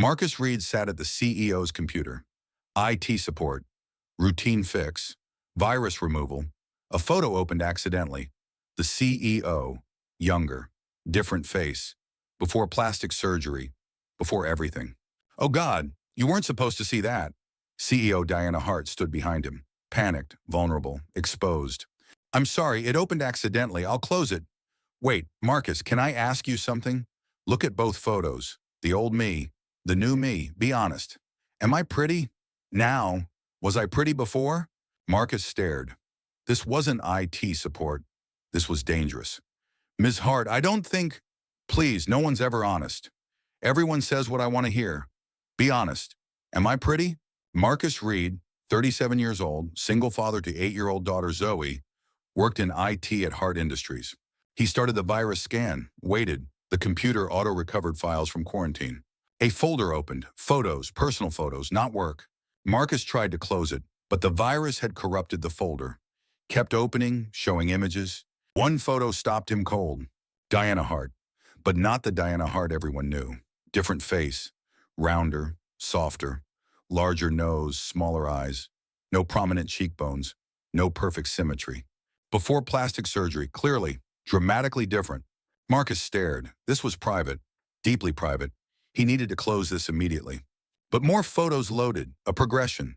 Marcus Reed sat at the CEO's computer. IT support, routine fix, virus removal. A photo opened accidentally. The CEO, younger, different face, before plastic surgery, before everything. Oh God, you weren't supposed to see that. CEO Diana Hart stood behind him, panicked, vulnerable, exposed. I'm sorry, it opened accidentally. I'll close it. Wait, Marcus, can I ask you something? Look at both photos. The old me, the new me. Be honest. Am I pretty? Now. Was I pretty before? Marcus stared. This wasn't IT support. This was dangerous. Ms. Hart, I don't think... Please, no one's ever honest. Everyone says what I want to hear. Be honest. Am I pretty? Marcus Reed, 37 years old, single father to 8-year-old daughter Zoe, worked in IT at Hart Industries. He started the virus scan, waited. The computer auto-recovered files from quarantine. A folder opened, photos, personal photos, not work. Marcus tried to close it, but the virus had corrupted the folder. Kept opening, showing images. One photo stopped him cold. Diana Hart, but not the Diana Hart everyone knew. Different face, rounder, softer, larger nose, smaller eyes, no prominent cheekbones, no perfect symmetry. Before plastic surgery, clearly, dramatically different. Marcus stared. This was private, deeply private. He needed to close this immediately. But more photos loaded, a progression.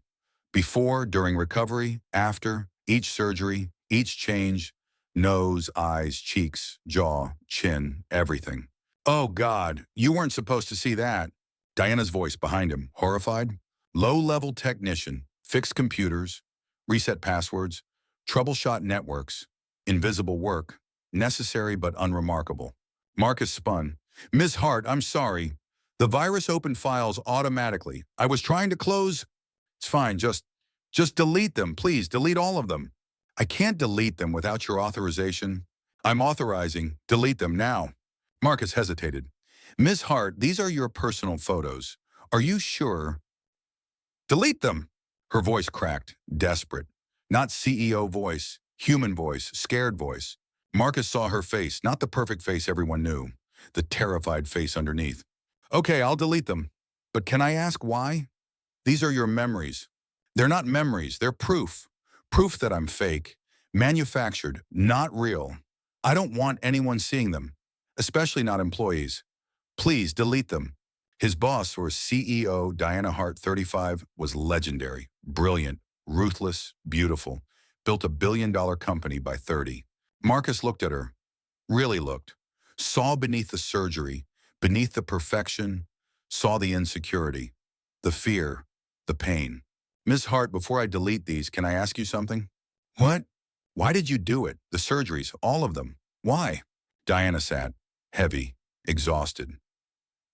Before, during recovery, after, each surgery, each change, nose, eyes, cheeks, jaw, chin, everything. Oh God, you weren't supposed to see that. Diana's voice behind him, horrified. Low-level technician, fixed computers, reset passwords, troubleshot networks, invisible work, necessary but unremarkable. Marcus spun. Ms. Hart, I'm sorry. The virus opened files automatically. I was trying to close. It's fine, just delete them, please, delete all of them. I can't delete them without your authorization. I'm authorizing, delete them now. Marcus hesitated. Ms. Hart, these are your personal photos. Are you sure? Delete them. Her voice cracked, desperate. Not CEO voice, human voice, scared voice. Marcus saw her face, not the perfect face everyone knew, the terrified face underneath. Okay, I'll delete them. But can I ask why? These are your memories. They're not memories, they're proof. Proof that I'm fake, manufactured, not real. I don't want anyone seeing them, especially not employees. Please delete them. His boss, or CEO Diana Hart, 35, was legendary, brilliant, ruthless, beautiful. Built a billion-dollar company by 30. Marcus looked at her, really looked, saw beneath the surgery, beneath the perfection, saw the insecurity, the fear, the pain. Ms. Hart, before I delete these, can I ask you something? What? Why did you do it? The surgeries, all of them. Why? Diana sat, heavy, exhausted.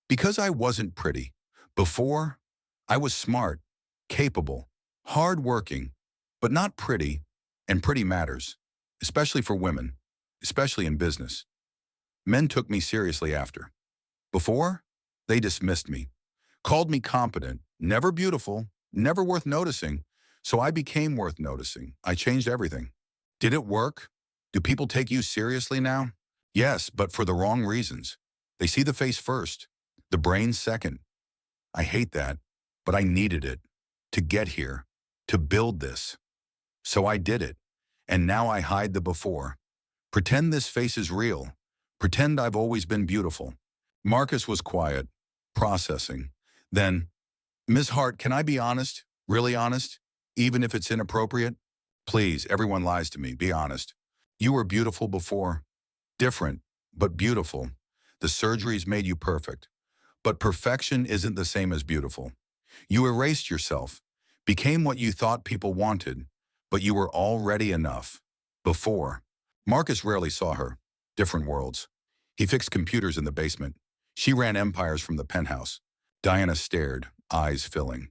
Because I wasn't pretty. Before, I was smart, capable, hard-working, but not pretty, and pretty matters, especially for women, especially in business. Men took me seriously after. Before, they dismissed me, called me competent, never beautiful, never worth noticing, so I became worth noticing. I changed everything. Did it work? Do people take you seriously now? Yes, but for the wrong reasons. They see the face first, the brain second. I hate that, but I needed it to get here, to build this. So I did it, and now I hide the before. Pretend this face is real. Pretend I've always been beautiful. Marcus was quiet, processing. Then, Ms. Hart, can I be honest? Really honest? Even if it's inappropriate? Please, everyone lies to me, be honest. You were beautiful before. Different, but beautiful. The surgeries made you perfect. But perfection isn't the same as beautiful. You erased yourself, became what you thought people wanted, but you were already enough. Before. Marcus rarely saw her. Different worlds. He fixed computers in the basement. She ran empires from the penthouse. Diana stared, eyes filling.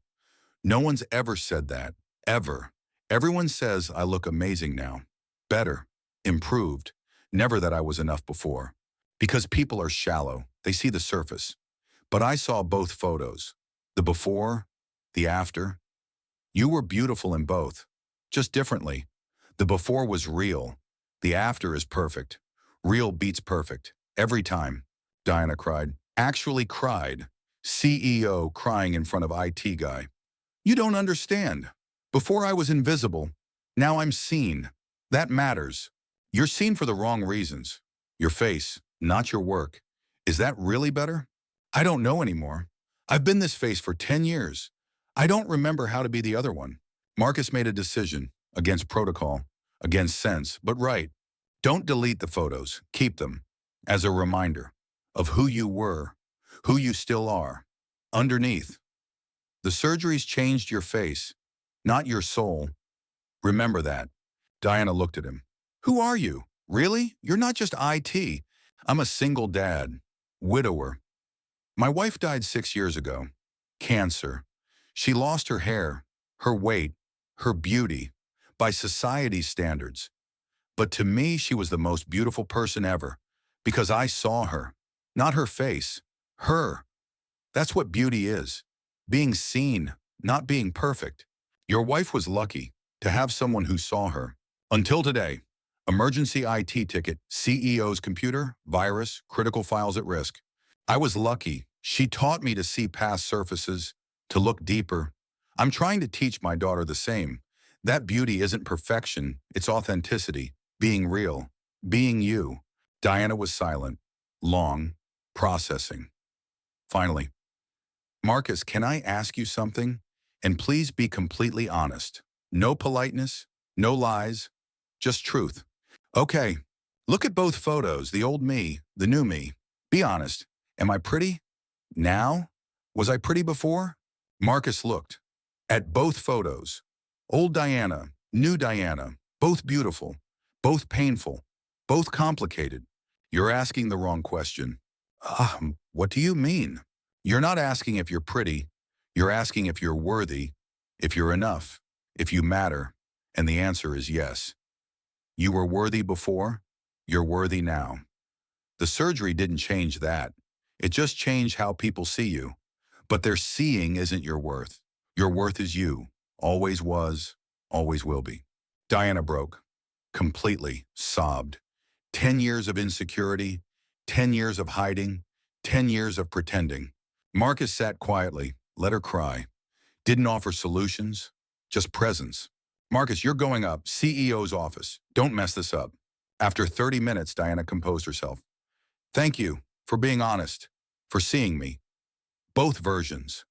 No one's ever said that. Ever. Everyone says I look amazing now. Better. Improved. Never that I was enough before. Because people are shallow. They see the surface. But I saw both photos. The before, the after. You were beautiful in both. Just differently. The before was real. The after is perfect. Real beats perfect. Every time. Diana cried. Actually cried. CEO crying in front of IT guy. You don't understand. Before I was invisible, now I'm seen. That matters. You're seen for the wrong reasons. Your face, not your work. Is that really better? I don't know anymore. I've been this face for 10 years. I don't remember how to be the other one. Marcus made a decision, against protocol, against sense, but right. Don't delete the photos, keep them, as a reminder of who you were, who you still are. Underneath, the surgeries changed your face, not your soul. Remember that. Diana looked at him. Who are you? Really? You're not just IT. I'm a single dad, widower. My wife died 6 years ago. Cancer. She lost her hair, her weight, her beauty, by society's standards. But to me, she was the most beautiful person ever, because I saw her, not her face, her. That's what beauty is. Being seen, not being perfect. Your wife was lucky to have someone who saw her. Until today, emergency IT ticket, CEO's computer, virus, critical files at risk. I was lucky. She taught me to see past surfaces, to look deeper. I'm trying to teach my daughter the same. That beauty isn't perfection, it's authenticity, being real, being you. Diana was silent, long, processing. Finally, Marcus, can I ask you something? And please be completely honest. No politeness, no lies, just truth. Okay, look at both photos, the old me, the new me. Be honest. Am I pretty? Now? Was I pretty before? Marcus looked at both photos. Old Diana, new Diana, both beautiful, both painful, both complicated. You're asking the wrong question. What do you mean? You're not asking if you're pretty. You're asking if you're worthy, if you're enough, if you matter. And the answer is yes. You were worthy before. You're worthy now. The surgery didn't change that. It just changed how people see you. But their seeing isn't your worth. Your worth is you. Always was, always will be. Diana broke. Completely sobbed. 10 years of insecurity, 10 years of hiding, 10 years of pretending. Marcus sat quietly, let her cry. Didn't offer solutions, just presence. Marcus, you're going up, CEO's office. Don't mess this up. After 30 minutes, Diana composed herself. Thank you for being honest, for seeing me. Both versions.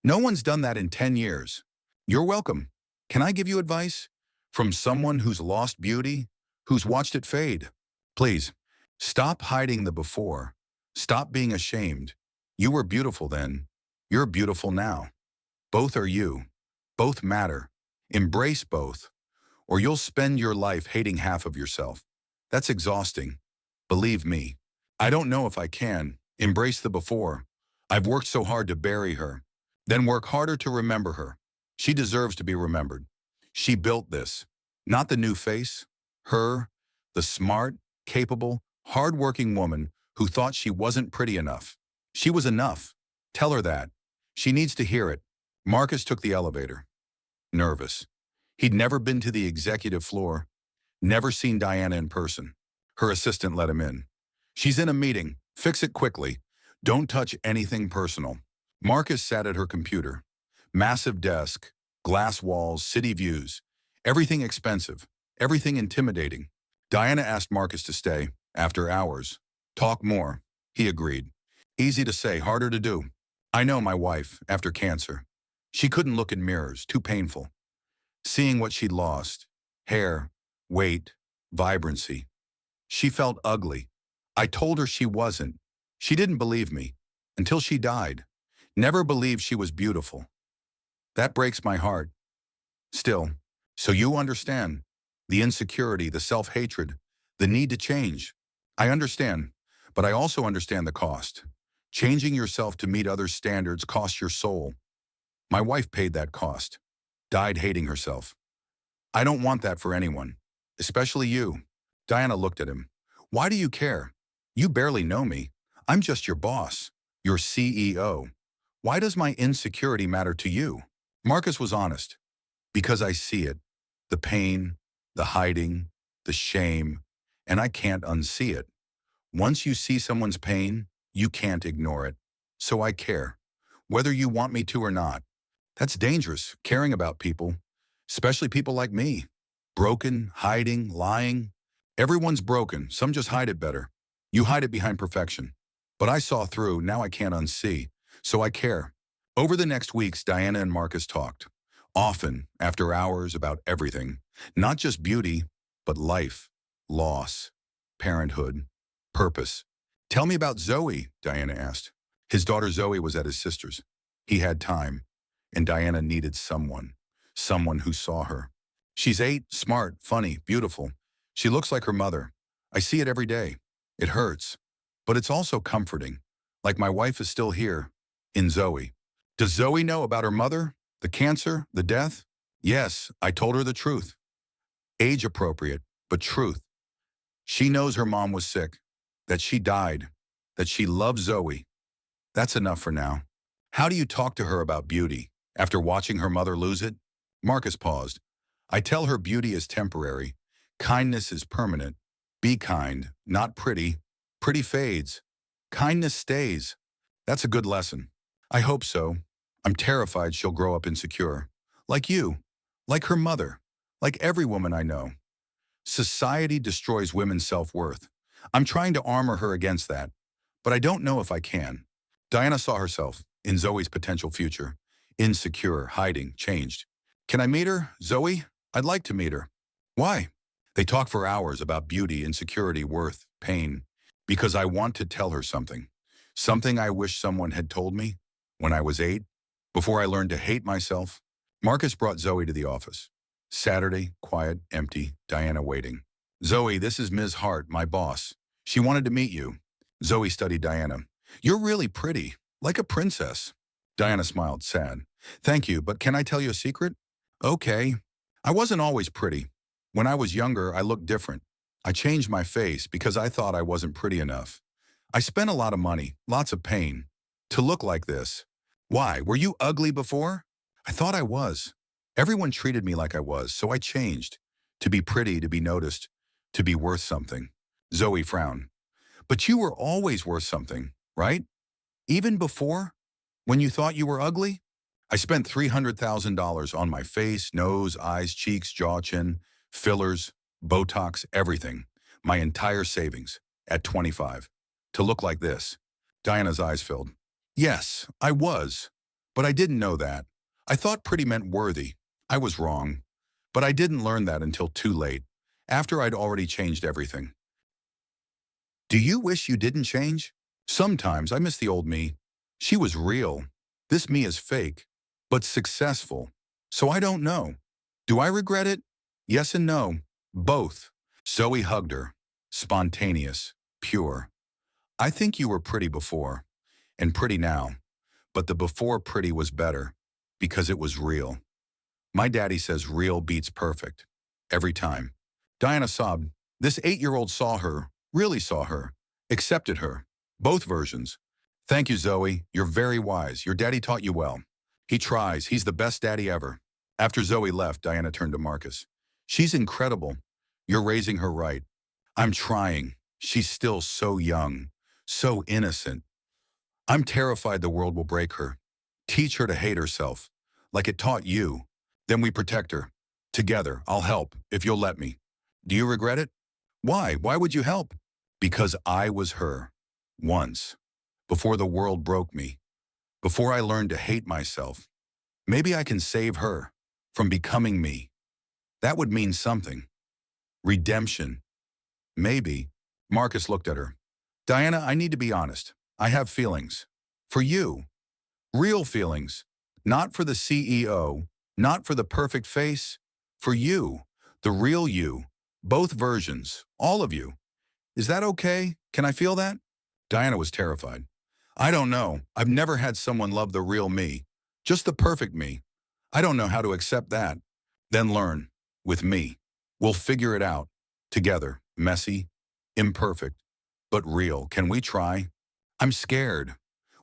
No one's done that in 10 years. You're welcome. Can I give you advice? From someone who's lost beauty, who's watched it fade. Please, stop hiding the before. Stop being ashamed. You were beautiful then. You're beautiful now. Both are you. Both matter. Embrace both, or you'll spend your life hating half of yourself. That's exhausting. Believe me. I don't know if I can. Embrace the before. I've worked so hard to bury her. Then work harder to remember her. She deserves to be remembered. She built this. Not the new face. Her, the smart, capable, hard-working woman who thought she wasn't pretty enough. She was enough. Tell her that. She needs to hear it. Marcus took the elevator. Nervous. He'd never been to the executive floor, never seen Diana in person. Her assistant let him in. She's in a meeting. Fix it quickly. Don't touch anything personal. Marcus sat at her computer. Massive desk, glass walls, city views. Everything expensive, everything intimidating. Diana asked Marcus to stay, after hours. Talk more. He agreed. Easy to say, harder to do. I know my wife, after cancer. She couldn't look in mirrors, too painful. Seeing what she'd lost, hair, weight, vibrancy. She felt ugly. I told her she wasn't. She didn't believe me, until she died. Never believed she was beautiful. That breaks my heart. Still, so you understand. The insecurity, the self-hatred, the need to change. I understand, but I also understand the cost. Changing yourself to meet others' standards costs your soul. My wife paid that cost. Died hating herself. I don't want that for anyone, especially you. Diana looked at him. Why do you care? You barely know me. I'm just your boss, your CEO. Why does my insecurity matter to you? Marcus was honest. Because I see it. The pain, the hiding, the shame, and I can't unsee it. Once you see someone's pain, you can't ignore it. So I care. whether you want me to or not. That's dangerous, caring about people, especially people like me. Broken, hiding, lying. Everyone's broken, some just hide it better. You hide it behind perfection. But I saw through, now I can't unsee. So I care. Over the next weeks, Diana and Marcus talked. Often, after hours, about everything. Not just beauty, but life, loss, parenthood, purpose. Tell me about Zoe, Diana asked. His daughter Zoe was at his sister's. He had time, and Diana needed someone who saw her. She's 8, smart, funny, beautiful. She looks like her mother. I see it every day. It hurts, but it's also comforting. Like my wife is still here, in Zoe. Does Zoe know about her mother? The cancer? The death? Yes, I told her the truth. Age appropriate, but truth. She knows her mom was sick, that she died, that she loves Zoe. That's enough for now. How do you talk to her about beauty after watching her mother lose it? Marcus paused. I tell her beauty is temporary. Kindness is permanent. Be kind, not pretty. Pretty fades. Kindness stays. That's a good lesson. I hope so. I'm terrified she'll grow up insecure. Like you. Like her mother. Like every woman I know. Society destroys women's self-worth. I'm trying to armor her against that, but I don't know if I can. Diana saw herself in Zoe's potential future. Insecure, hiding, changed. Can I meet her, Zoe? I'd like to meet her. Why? They talk for hours about beauty, insecurity, worth, pain, because I want to tell her something. Something I wish someone had told me when I was 8, before I learned to hate myself. Marcus brought Zoe to the office. Saturday, quiet, empty, Diana waiting. Zoe, this is Ms. Hart, my boss. She wanted to meet you. Zoe studied Diana. You're really pretty, like a princess. Diana smiled, sad. Thank you, but can I tell you a secret? Okay. I wasn't always pretty. When I was younger, I looked different. I changed my face because I thought I wasn't pretty enough. I spent a lot of money, lots of pain, to look like this. Why? Were you ugly before? I thought I was. Everyone treated me like I was, so I changed. To be pretty, to be noticed, to be worth something. Zoe frowned. But you were always worth something, right? Even before? When you thought you were ugly? I spent $300,000 on my face, nose, eyes, cheeks, jaw, chin, fillers, Botox, everything. My entire savings, at 25. To look like this. Diana's eyes filled. Yes, I was. But I didn't know that. I thought pretty meant worthy. I was wrong. But I didn't learn that until too late, after I'd already changed everything. Do you wish you didn't change? Sometimes I miss the old me. She was real. This me is fake, but successful. So I don't know. Do I regret it? Yes and no. Both. Zoe hugged her. Spontaneous. Pure. I think you were pretty before, and pretty now. But the before pretty was better, because it was real. My daddy says real beats perfect. Every time. Diana sobbed. This 8-year-old saw her, really saw her, accepted her. Both versions. Thank you, Zoe. You're very wise. Your daddy taught you well. He tries. He's the best daddy ever. After Zoe left, Diana turned to Marcus. She's incredible. You're raising her right. I'm trying. She's still so young, so innocent. I'm terrified the world will break her. Teach her to hate herself, like it taught you. Then we protect her. Together, I'll help, if you'll let me. Do you regret it? Why? Why would you help? Because I was her. Once. Before the world broke me. Before I learned to hate myself. Maybe I can save her from becoming me. That would mean something. Redemption. Maybe. Marcus looked at her. Diana, I need to be honest. I have feelings. For you. Real feelings. Not for the CEO. Not for the perfect face. For you. The real you. Both versions. All of you. Is that okay? Can I feel that? Diana was terrified. I don't know. I've never had someone love the real me. Just the perfect me. I don't know how to accept that. Then learn. With me. We'll figure it out. Together. Messy. Imperfect. But real. Can we try? I'm scared.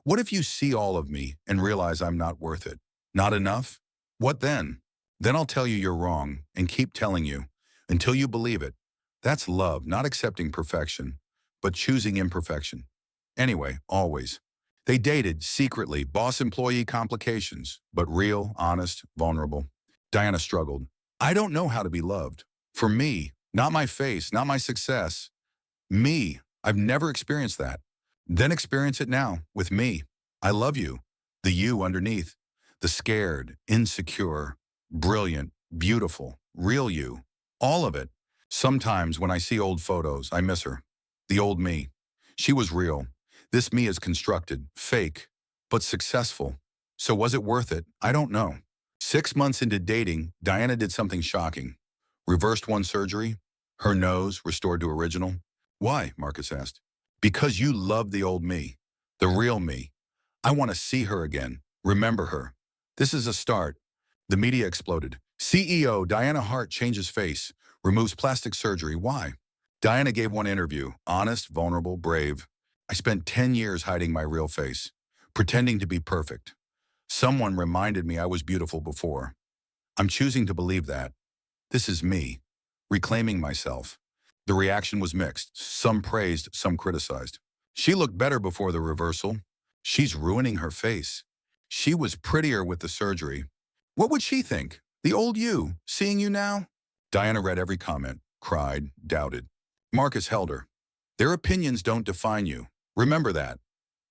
What if you see all of me and realize I'm not worth it? Not enough? What then? Then I'll tell you you're wrong and keep telling you until you believe it. That's love, not accepting perfection, but choosing imperfection. Anyway, always. They dated secretly, boss-employee complications, but real, honest, vulnerable. Diana struggled. I don't know how to be loved. For me, not my face, not my success. Me, I've never experienced that. Then experience it now, with me. I love you. The you underneath. The scared, insecure, brilliant, beautiful, real you. All of it. Sometimes when I see old photos, I miss her. The old me. She was real. This me is constructed, fake, but successful. So was it worth it? I don't know. 6 months into dating, Diana did something shocking. Reversed one surgery, her nose restored to original. Why? Marcus asked. Because you love the old me, the real me. I want to see her again, remember her. This is a start. The media exploded. CEO Diana Hart changes face, removes plastic surgery. Why? Diana gave one interview, honest, vulnerable, brave. I spent 10 years hiding my real face, pretending to be perfect. Someone reminded me I was beautiful before. I'm choosing to believe that. This is me, reclaiming myself. The reaction was mixed. Some praised, some criticized. She looked better before the reversal. She's ruining her face. She was prettier with the surgery. What would she think? The old you, seeing you now? Diana read every comment, cried, doubted. Marcus held her. Their opinions don't define you. Remember that.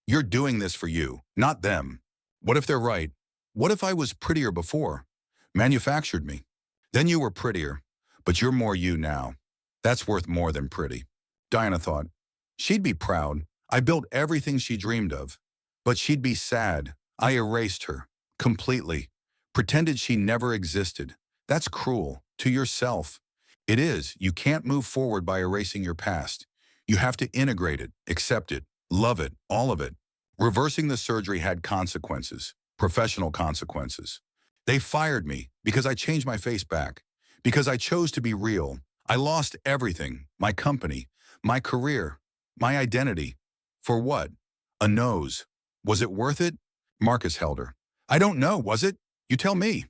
You're doing this for you, not them. What if they're right? What if I was prettier before? Manufactured me. Then you were prettier, but you're more you now. That's worth more than pretty. Diana thought. She'd be proud. I built everything she dreamed of. But she'd be sad. I erased her. Completely. Pretended she never existed. That's cruel. To yourself. It is. You can't move forward by erasing your past. You have to integrate it, accept it, love it, all of it. Reversing the surgery had consequences. Professional consequences. They fired me because I changed my face back. Because I chose to be real. I lost everything. My company. My career. My identity. For what? A nose. Was it worth it? Marcus held her. I don't know, was it? You tell me.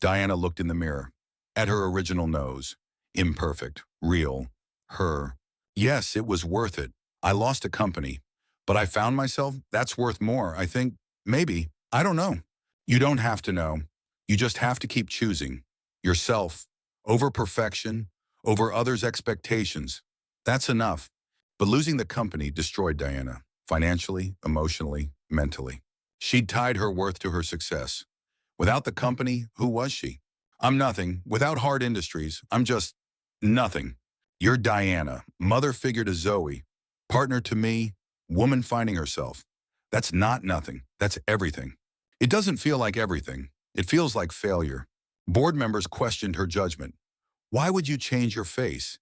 Diana looked in the mirror. At her original nose. Imperfect. Real. Her. Yes, it was worth it. I lost a company. But I found myself. That's worth more, I think. Maybe. I don't know. You don't have to know. You just have to keep choosing. Yourself. Over perfection. Over others' expectations. That's enough. But losing the company destroyed Diana. Financially, emotionally, mentally. She'd tied her worth to her success. Without the company, who was she? I'm nothing. Without Hard Industries, I'm just nothing. You're Diana, mother figure to Zoe, partner to me, woman finding herself. That's not nothing. That's everything. It doesn't feel like everything. It feels like failure. Board members questioned her judgment. Why would you change your face?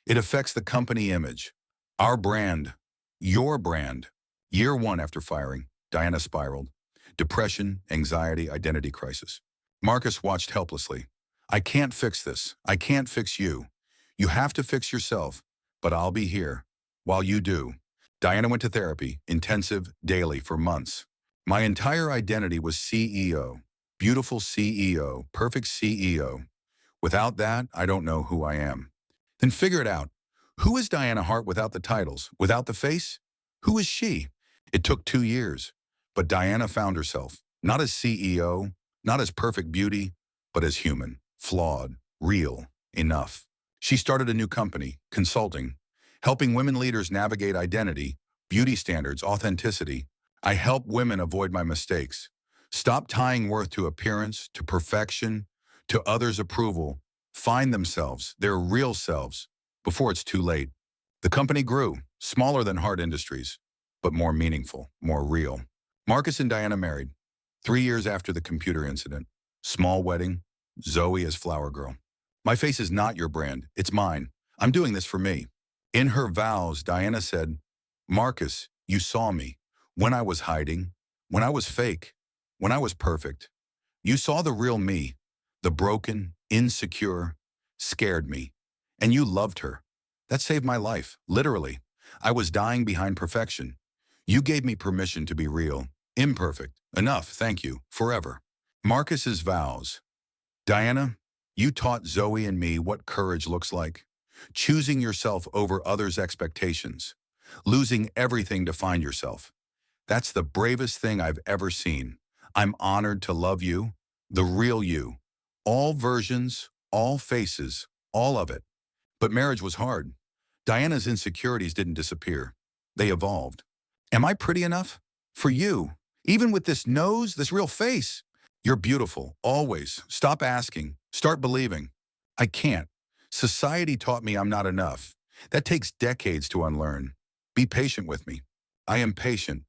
It affects the company image. Our brand. Your brand. Year one after firing, Diana spiraled. Depression, anxiety, identity crisis. Marcus watched helplessly. I can't fix this. I can't fix you. You have to fix yourself, but I'll be here while you do. Diana went to therapy, intensive, daily, for months. My entire identity was CEO. Beautiful CEO, perfect CEO. Without that, I don't know who I am. Then figure it out. Who is Diana Hart without the titles, without the face? Who is she? It took 2 years, but Diana found herself, not as CEO, not as perfect beauty, but as human, flawed, real, enough. She started a new company, consulting, helping women leaders navigate identity, beauty standards, authenticity. I help women avoid my mistakes. Stop tying worth to appearance, to perfection, to others' approval. Find themselves, their real selves, before it's too late. The company grew, smaller than Hard Industries, but more meaningful, more real. Marcus and Diana married. 3 years after the computer incident. Small wedding, Zoe as flower girl. My face is not your brand, it's mine. I'm doing this for me. In her vows, Diana said, Marcus, you saw me. When I was hiding, when I was fake, when I was perfect. You saw the real me, the broken, insecure, scared me. And you loved her. That saved my life, literally. I was dying behind perfection. You gave me permission to be real, imperfect, enough, thank you, forever. Marcus's vows. Diana, you taught Zoe and me what courage looks like. Choosing yourself over others' expectations. Losing everything to find yourself. That's the bravest thing I've ever seen. I'm honored to love you, the real you. All versions, all faces, all of it. But marriage was hard. Diana's insecurities didn't disappear. They evolved. Am I pretty enough? For you. Even with this nose, this real face. You're beautiful, always. Stop asking. Start believing. I can't. Society taught me I'm not enough. That takes decades to unlearn. Be patient with me. I am patient.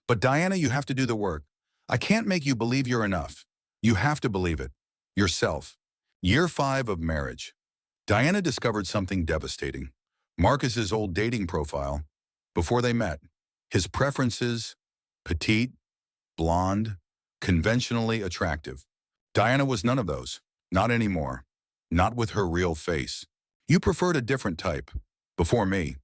But Diana, you have to do the work. I can't make you believe you're enough. You have to believe it. Yourself. Year 5 of marriage. Diana discovered something devastating. Marcus's old dating profile, before they met, his preferences, petite, blonde, conventionally attractive. Diana was none of those. Not anymore. Not with her real face. You preferred a different type. Before me.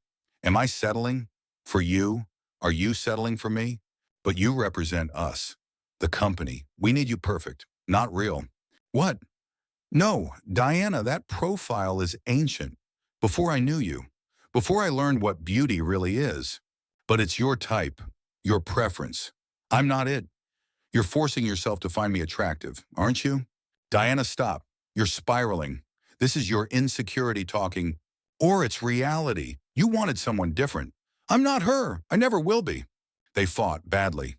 Am I settling? For you? Are you settling for me? But you represent us. The company. We need you perfect. Not real. What? No, Diana, that profile is ancient. Before I knew you. Before I learned what beauty really is. But it's your type. Your preference. I'm not it. You're forcing yourself to find me attractive, aren't you? Diana, stop. You're spiraling. This is your insecurity talking. Or it's reality. You wanted someone different. I'm not her. I never will be. They fought badly.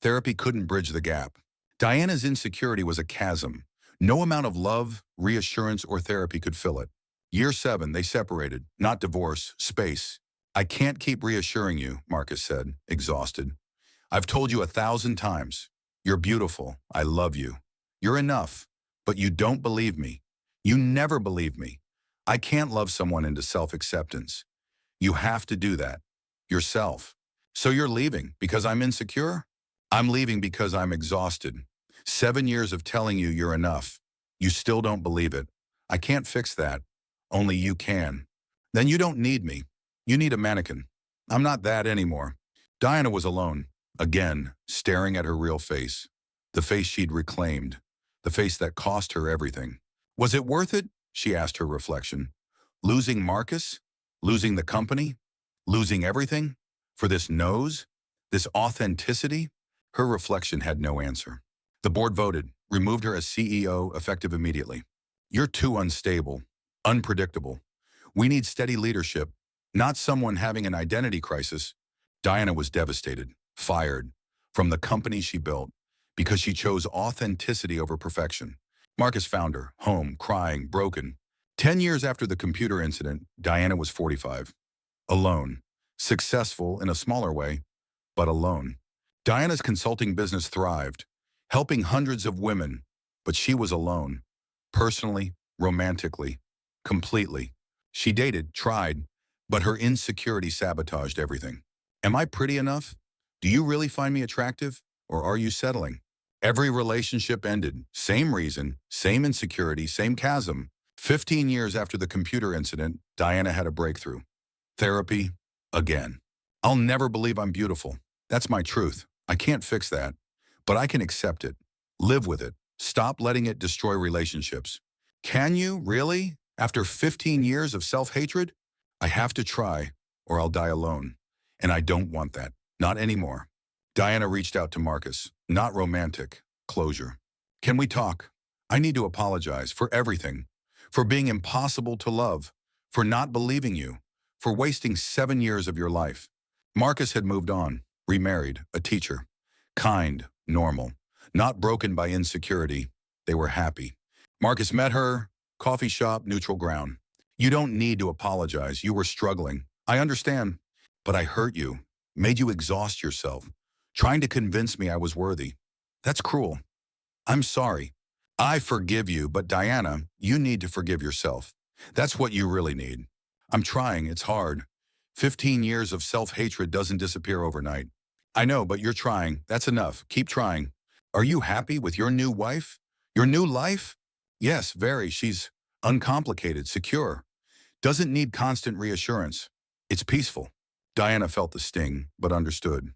Therapy couldn't bridge the gap. Diana's insecurity was a chasm. No amount of love, reassurance, or therapy could fill it. Year 7, they separated. Not divorce, space. I can't keep reassuring you, Marcus said, exhausted. I've told you 1,000 times. You're beautiful. I love you. You're enough. But you don't believe me. You never believe me. I can't love someone into self-acceptance. You have to do that. Yourself. So you're leaving because I'm insecure? I'm leaving because I'm exhausted. 7 years of telling you you're enough. You still don't believe it. I can't fix that. Only you can. Then you don't need me. You need a mannequin. I'm not that anymore. Diana was alone, again, staring at her real face. The face she'd reclaimed. The face that cost her everything. Was it worth it? She asked her reflection. Losing Marcus? Losing the company? Losing everything? For this nose? This authenticity? Her reflection had no answer. The board voted, removed her as CEO effective immediately. You're too unstable, unpredictable. We need steady leadership, not someone having an identity crisis. Diana was devastated, fired, from the company she built, because she chose authenticity over perfection. Marcus found her, home, crying, broken. 10 years after the computer incident, Diana was 45. Alone. Successful in a smaller way, but alone. Diana's consulting business thrived, helping hundreds of women, but she was alone. Personally, romantically, completely. She dated, tried, but her insecurity sabotaged everything. Am I pretty enough? Do you really find me attractive? Or are you settling? Every relationship ended. Same reason, same insecurity, same chasm. 15 years after the computer incident, Diana had a breakthrough. Therapy, again. I'll never believe I'm beautiful. That's my truth. I can't fix that. But I can accept it. Live with it. Stop letting it destroy relationships. Can you, really? After 15 years of self-hatred? I have to try, or I'll die alone. And I don't want that. Not anymore. Diana reached out to Marcus. Not romantic. Closure. Can we talk? I need to apologize for everything. For being impossible to love. For not believing you. For wasting 7 years of your life. Marcus had moved on. Remarried. A teacher. Kind. Normal. Not broken by insecurity. They were happy. Marcus met her. Coffee shop, neutral ground. You don't need to apologize. You were struggling. I understand. But I hurt you. Made you exhaust yourself. Trying to convince me I was worthy. That's cruel. I'm sorry. I forgive you, but Diana, you need to forgive yourself. That's what you really need. I'm trying. It's hard. 15 years of self-hatred doesn't disappear overnight. I know, but you're trying. That's enough. Keep trying. Are you happy with your new wife? Your new life? Yes, very. She's uncomplicated, secure. Doesn't need constant reassurance. It's peaceful. Diana felt the sting, but understood.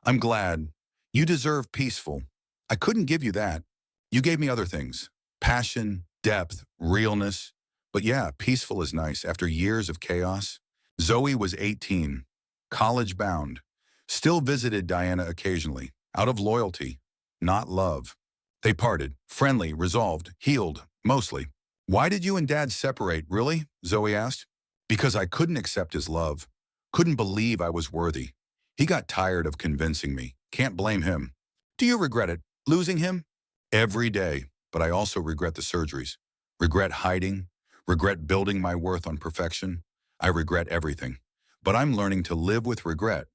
I'm glad. You deserve peaceful. I couldn't give you that. You gave me other things. Passion, depth, realness. But yeah, peaceful is nice after years of chaos. Zoe was 18, college bound. Still visited Diana occasionally, out of loyalty, not love. They parted, friendly, resolved, healed, mostly. Why did you and Dad separate, really? Zoe asked. Because I couldn't accept his love. Couldn't believe I was worthy. He got tired of convincing me. Can't blame him. Do you regret it, losing him? Every day, but I also regret the surgeries. Regret hiding. Regret building my worth on perfection. I regret everything. But I'm learning to live with regret.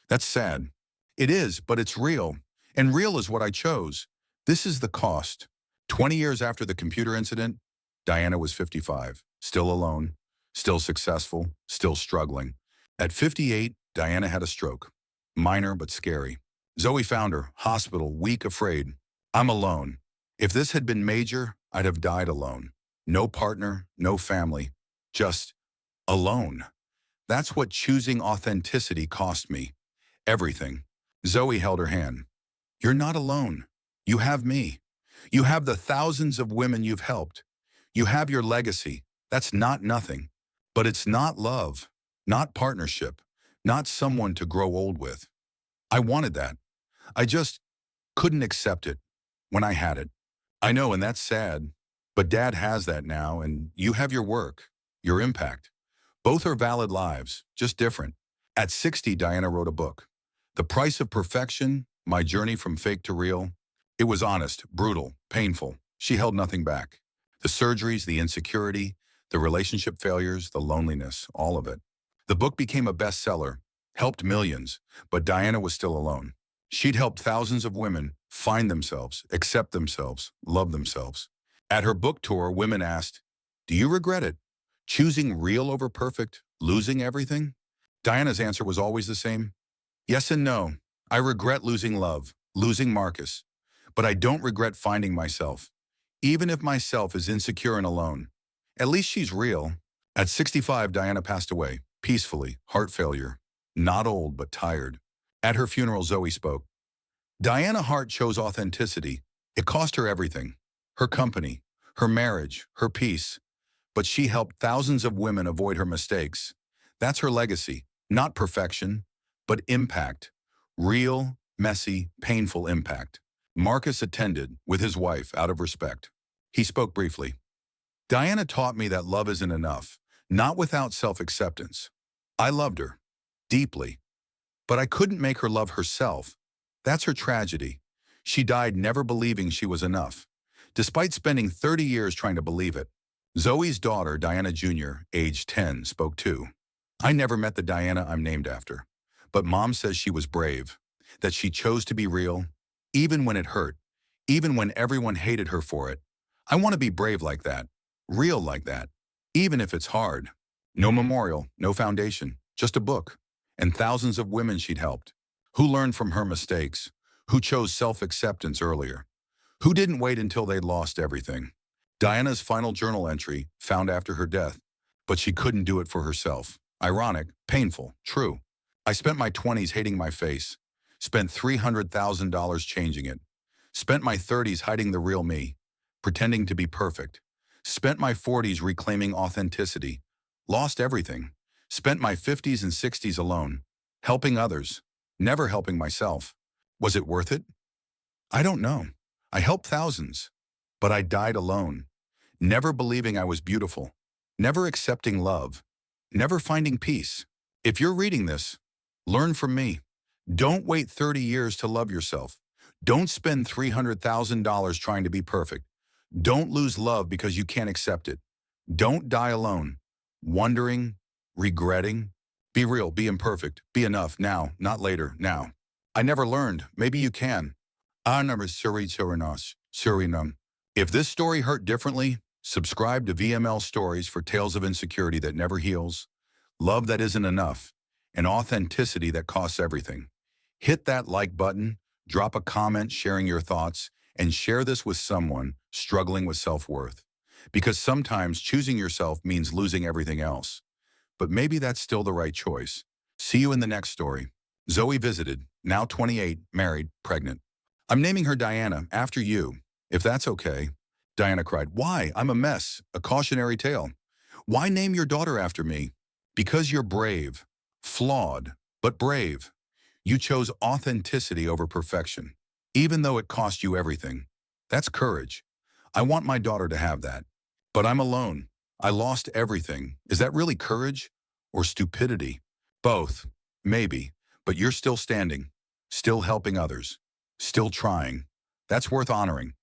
That's sad. It is, but it's real. And real is what I chose. This is the cost. 20 years after the computer incident, Diana was 55, still alone, still successful, still struggling. At 58, Diana had a stroke. Minor but scary. Zoe found her, hospital, weak, afraid. I'm alone. If this had been major, I'd have died alone. No partner, no family. Just alone. That's what choosing authenticity cost me. Everything. Zoe held her hand. You're not alone. You have me. You have the thousands of women you've helped. You have your legacy. That's not nothing. But it's not love, not partnership, not someone to grow old with. I wanted that. I just couldn't accept it when I had it. I know, and that's sad. But Dad has that now, and you have your work, your impact. Both are valid lives, just different. At 60, Diana wrote a book. The Price of Perfection, My Journey from Fake to Real. It was honest, brutal, painful. She held nothing back. The surgeries, the insecurity, the relationship failures, the loneliness, all of it. The book became a bestseller, helped millions, but Diana was still alone. She'd helped thousands of women find themselves, accept themselves, love themselves. At her book tour, women asked, do you regret it? Choosing real over perfect, losing everything? Diana's answer was always the same. Yes and no. I regret losing love, losing Marcus, but I don't regret finding myself, even if myself is insecure and alone. At least she's real. At 65, Diana passed away, peacefully, heart failure. Not old, but tired. At her funeral, Zoe spoke. Diana Hart chose authenticity. It cost her everything. Her company, her marriage, her peace. But she helped thousands of women avoid her mistakes. That's her legacy. Not perfection, but impact. Real, messy, painful impact. Marcus attended with his wife out of respect. He spoke briefly. Diana taught me that love isn't enough, not without self-acceptance. I loved her, deeply, but I couldn't make her love herself. That's her tragedy. She died never believing she was enough, despite spending 30 years trying to believe it. Zoe's daughter, Diana Jr., age 10, spoke too. I never met the Diana I'm named after, but Mom says she was brave, that she chose to be real, even when it hurt, even when everyone hated her for it. I want to be brave like that, real like that, even if it's hard. No memorial, no foundation, just a book, and thousands of women she'd helped, who learned from her mistakes, who chose self-acceptance earlier, who didn't wait until they'd lost everything. Diana's final journal entry, found after her death, but she couldn't do it for herself. Ironic, painful, true. I spent my 20s hating my face, spent $300,000 changing it, spent my 30s hiding the real me, pretending to be perfect, spent my 40s reclaiming authenticity, lost everything, spent my 50s and 60s alone, helping others, never helping myself. Was it worth it? I don't know. I helped thousands, but I died alone, never believing I was beautiful, never accepting love, never finding peace. If you're reading this, learn from me. Don't wait 30 years to love yourself. Don't spend $300,000 trying to be perfect. Don't lose love because you can't accept it. Don't die alone, wondering, regretting. Be real, be imperfect, be enough now, not later, now. I never learned. Maybe you can. Surinam. If this story hurt differently, subscribe to VML Stories for tales of insecurity that never heals, love that isn't enough, and authenticity that costs everything. Hit that like button, drop a comment sharing your thoughts, and share this with someone struggling with self-worth. Because sometimes choosing yourself means losing everything else. But maybe that's still the right choice. See you in the next story. Zoe visited, now 28, married, pregnant. I'm naming her Diana, after you, if that's okay. Diana cried, why? I'm a mess, a cautionary tale. Why name your daughter after me? Because you're brave, flawed, but brave. You chose authenticity over perfection, even though it cost you everything. That's courage. I want my daughter to have that. But I'm alone. I lost everything. Is that really courage or stupidity? Both. Maybe. But you're still standing, still helping others, still trying. That's worth honoring.